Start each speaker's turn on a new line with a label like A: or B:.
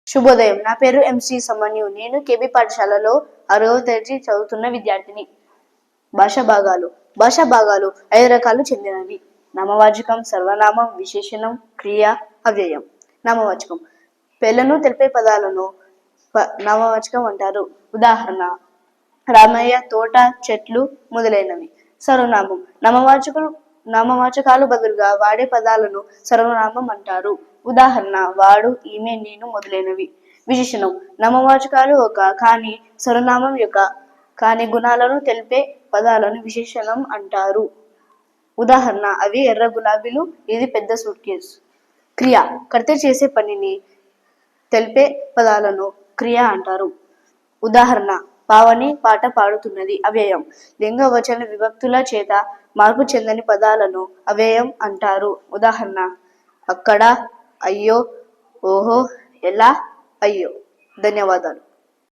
A: శుభోదయం. నా పేరు ఎంసి సమన్యు. నేను కేబీ పాఠశాలలో 6వ తరగతి చదువుతున్న విద్యార్థిని. భాషా భాగాలు 5 రకాలు చెందినవి. నామవాచకం, సర్వనామం, విశేషణం, క్రియ, అవ్యయం. నామవాచకం పేర్లను తెలిపే పదాలను నామవాచకం అంటారు. ఉదాహరణ: రామయ్య, తోట, చెట్లు మొదలైనవి. సర్వనామం నామవాచకాలు బదులుగా వాడే పదాలను సర్వనామం అంటారు. ఉదాహరణ: వాడు, ఈమె, నేను మొదలైనవి. విశేషణం నామవాచకాలు కాని సర్వనామం యొక్క కాని గుణాలను తెలిపే పదాలను విశేషణం అంటారు. ఉదాహరణ: అవి ఎర్ర గులాబీలు, ఇది పెద్ద సూట్ కేసు. క్రియ కర్త చేసే పనిని తెలిపే పదాలను క్రియ అంటారు. ఉదాహరణ: పావని పాట పాడుతున్నది. అవ్యయం లింగ వచన విభక్తుల చేత మార్పు చెందని పదాలను అవ్యయం అంటారు. ఉదాహరణ: అక్కడ, అయ్యో, ఓహో, ఎలా, అయ్యో. ధన్యవాదాలు.